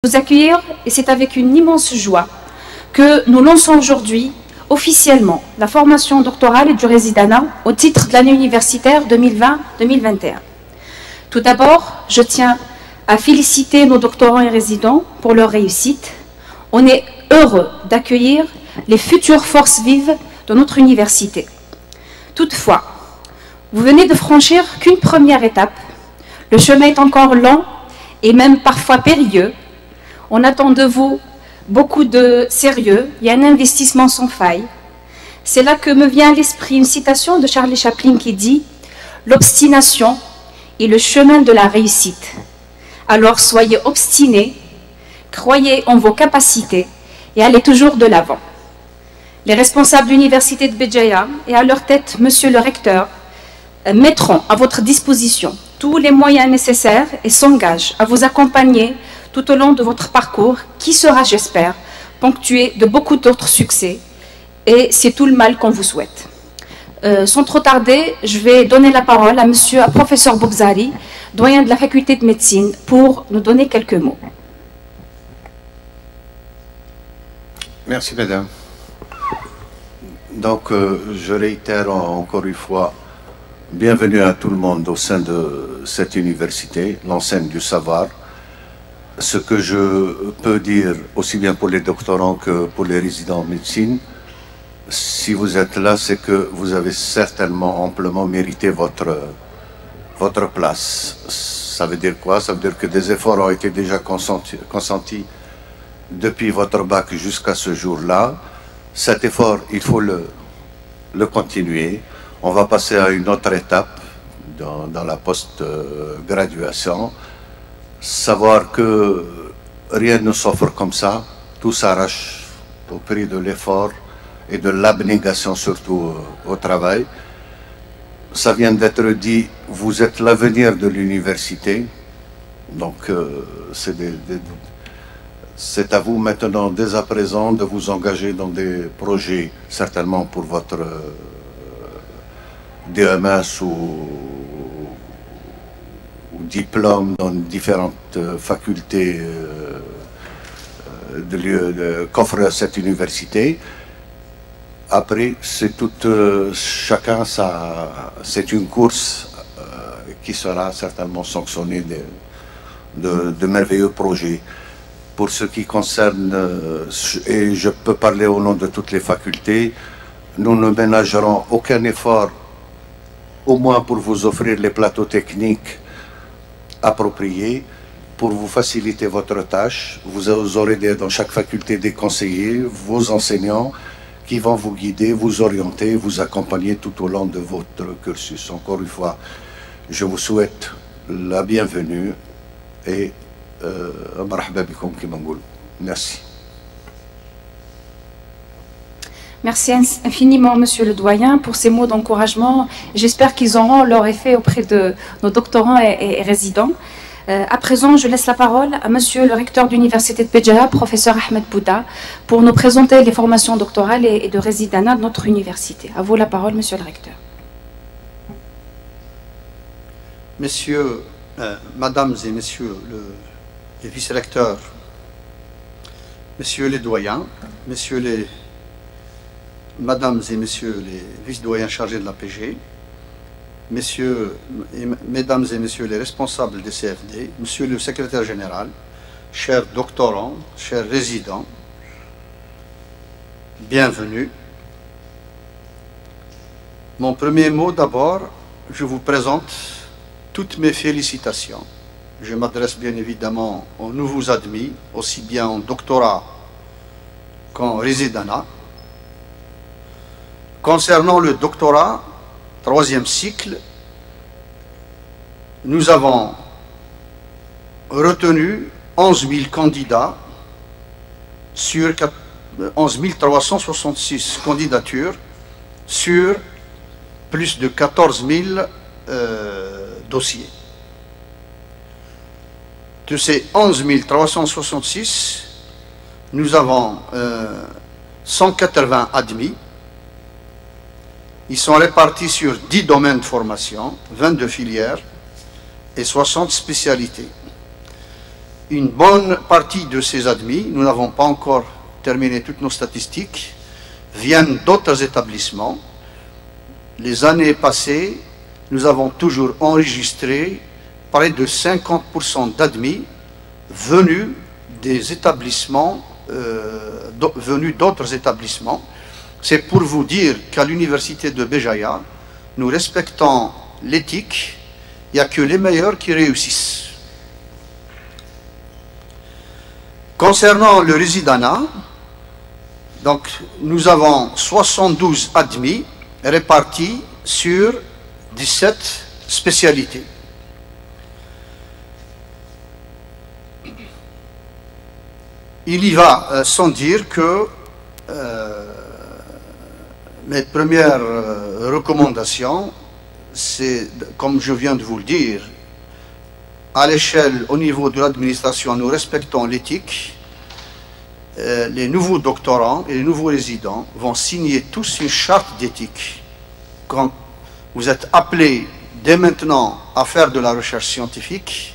Vous accueillir et c'est avec une immense joie que nous lançons aujourd'hui officiellement la formation doctorale du résidanat au titre de l'année universitaire 2020-2021. Tout d'abord, je tiens à féliciter nos doctorants et résidents pour leur réussite. On est heureux d'accueillir les futures forces vives de notre université. Toutefois, vous venez de franchir qu'une première étape. Le chemin est encore lent et même parfois périlleux. On attend de vous beaucoup de sérieux et un investissement sans faille. C'est là que me vient à l'esprit une citation de Charlie Chaplin qui dit « L'obstination est le chemin de la réussite. Alors soyez obstinés, croyez en vos capacités et allez toujours de l'avant. » Les responsables de l'université de Béjaïa et à leur tête, monsieur le recteur, mettront à votre disposition tous les moyens nécessaires et s'engagent à vous accompagner tout au long de votre parcours, qui sera, j'espère, ponctué de beaucoup d'autres succès. Et c'est tout le mal qu'on vous souhaite. Sans trop tarder, je vais donner la parole à professeur Boukzari, doyen de la faculté de médecine, pour nous donner quelques mots. Merci, madame. Donc, je réitère encore une fois, bienvenue à tout le monde au sein de cette université, l'enseigne du savoir. Ce que je peux dire, aussi bien pour les doctorants que pour les résidents en médecine, si vous êtes là, c'est que vous avez certainement amplement mérité votre place. Ça veut dire quoi? Ça veut dire que des efforts ont été déjà consentis depuis votre bac jusqu'à ce jour-là. Cet effort, il faut le continuer. On va passer à une autre étape dans la post-graduation. Savoir que rien ne s'offre comme ça, tout s'arrache au prix de l'effort et de l'abnégation, surtout au travail. Ça vient d'être dit, vous êtes l'avenir de l'université, donc c'est à vous maintenant, dès à présent, de vous engager dans des projets, certainement pour votre DMS ou diplôme dans différentes facultés qu'offre cette université. Après, c'est chacun c'est une course qui sera certainement sanctionnée de merveilleux projets. Pour ce qui concerne, et je peux parler au nom de toutes les facultés, nous ne ménagerons aucun effort, au moins pour vous offrir les plateaux techniques appropriés pour vous faciliter votre tâche. Vous aurez dans chaque faculté des conseillers, vos enseignants qui vont vous guider, vous orienter, vous accompagner tout au long de votre cursus. Encore une fois, je vous souhaite la bienvenue et merci. Merci infiniment, monsieur le doyen, pour ces mots d'encouragement. J'espère qu'ils auront leur effet auprès de nos doctorants et résidents. À présent, je laisse la parole à monsieur le recteur de l'université de Béjaïa, professeur Ahmed Bouda, pour nous présenter les formations doctorales et de résidanat de notre université. À vous la parole, monsieur le recteur. Messieurs, mesdames et messieurs les vice-recteurs, messieurs les doyens, mesdames et messieurs les vice-doyens chargés de la PG, mesdames et messieurs les responsables des CFD, monsieur le secrétaire général, chers doctorants, chers résidents, bienvenue. Mon premier mot d'abord, je vous présente toutes mes félicitations. Je m'adresse bien évidemment aux nouveaux admis, aussi bien en doctorat qu'en résidanat. Concernant le doctorat, 3e cycle, nous avons retenu 11 000 candidats sur 11 366 candidatures sur plus de 14 000 dossiers. De ces 11 366, nous avons 180 admis. Ils sont répartis sur 10 domaines de formation, 22 filières et 60 spécialités. une bonne partie de ces admis, nous n'avons pas encore terminé toutes nos statistiques, viennent d'autres établissements. Les années passées, nous avons toujours enregistré près de 50% d'admis venus des établissements, venus d'autres établissements. C'est pour vous dire qu'à l'université de Béjaïa, nous respectons l'éthique, il n'y a que les meilleurs qui réussissent. Concernant le résidanat, donc, nous avons 72 admis répartis sur 17 spécialités. Il y va sans dire que mes premières recommandations, c'est, comme je viens de vous le dire, à l'échelle, au niveau de l'administration, nous respectons l'éthique. Les nouveaux doctorants et les nouveaux résidents vont signer tous une charte d'éthique. Quand vous êtes appelés dès maintenant à faire de la recherche scientifique,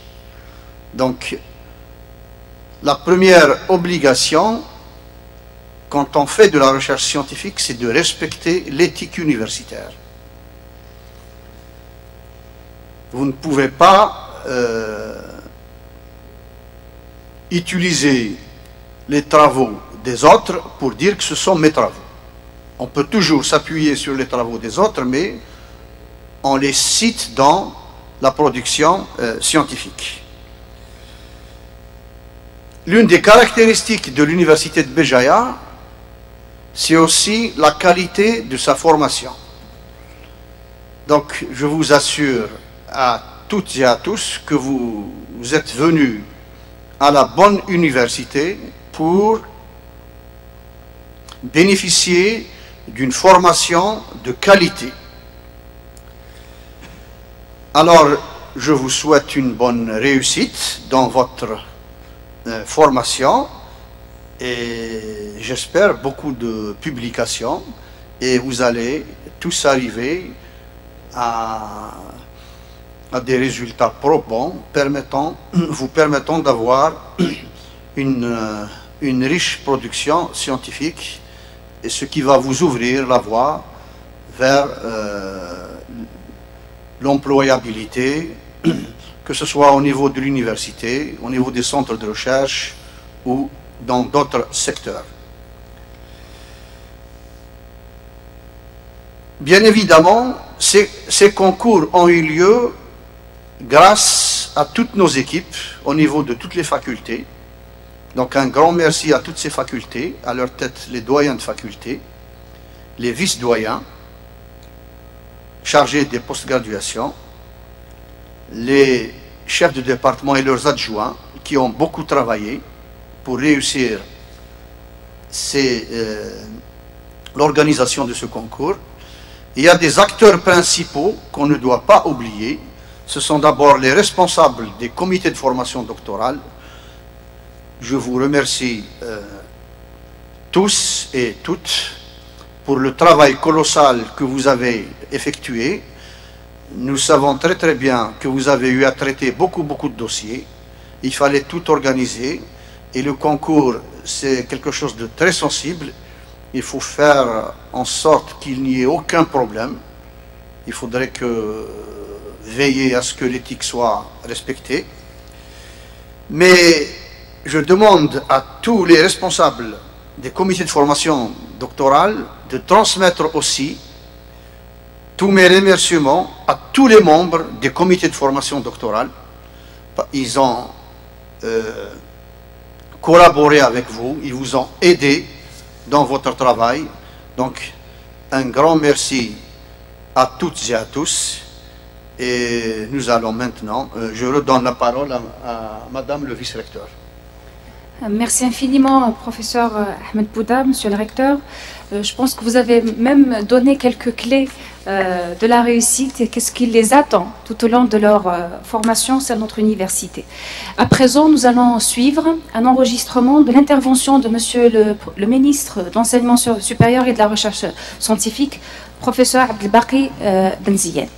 donc la première obligation, quand on fait de la recherche scientifique, c'est de respecter l'éthique universitaire. Vous ne pouvez pas utiliser les travaux des autres pour dire que ce sont mes travaux. On peut toujours s'appuyer sur les travaux des autres, mais on les cite dans la production scientifique. L'une des caractéristiques de l'université de Béjaïa, c'est aussi la qualité de sa formation. Donc, je vous assure à toutes et à tous que vous êtes venus à la bonne université pour bénéficier d'une formation de qualité. Alors, je vous souhaite une bonne réussite dans votre formation et j'espère beaucoup de publications et vous allez tous arriver à des résultats probants vous permettant d'avoir une riche production scientifique et ce qui va vous ouvrir la voie vers l'employabilité, que ce soit au niveau de l'université, au niveau des centres de recherche ou dans d'autres secteurs. Bien évidemment, ces concours ont eu lieu grâce à toutes nos équipes au niveau de toutes les facultés. Donc un grand merci à toutes ces facultés, à leur tête les doyens de faculté, les vice-doyens chargés des post-graduations, les chefs de département et leurs adjoints qui ont beaucoup travaillé pour réussir l'organisation de ce concours. Il y a des acteurs principaux qu'on ne doit pas oublier. Ce sont d'abord les responsables des comités de formation doctorale. Je vous remercie tous et toutes pour le travail colossal que vous avez effectué. Nous savons très très bien que vous avez eu à traiter beaucoup de dossiers. Il fallait tout organiser et le concours c'est quelque chose de très sensible. Il faut faire en sorte qu'il n'y ait aucun problème. Il faudrait veiller à ce que l'éthique soit respectée. Mais je demande à tous les responsables des comités de formation doctorale de transmettre aussi tous mes remerciements à tous les membres des comités de formation doctorale. Ils ont collaboré avec vous, ils vous ont aidé dans votre travail. Donc, un grand merci à toutes et à tous. Et nous allons maintenant, je redonne la parole à Madame le vice-recteur. Merci infiniment, professeur Ahmed Bouda, monsieur le recteur. Je pense que vous avez même donné quelques clés de la réussite et qu'est-ce qui les attend tout au long de leur formation à notre université. À présent, nous allons suivre un enregistrement de l'intervention de monsieur le ministre de l'Enseignement supérieur et de la Recherche scientifique, professeur Abdelbaki Benziyane.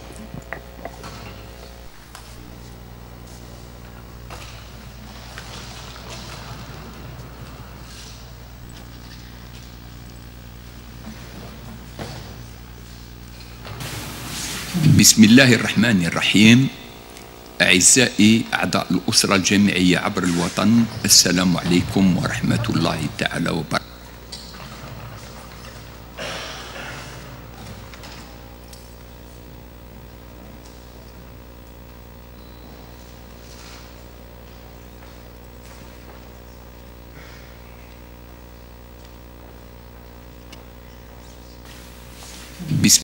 بسم الله الرحمن الرحيم. أعزائي أعضاء الأسرة الجامعية عبر الوطن، السلام عليكم ورحمة الله تعالى وبركاته. بسم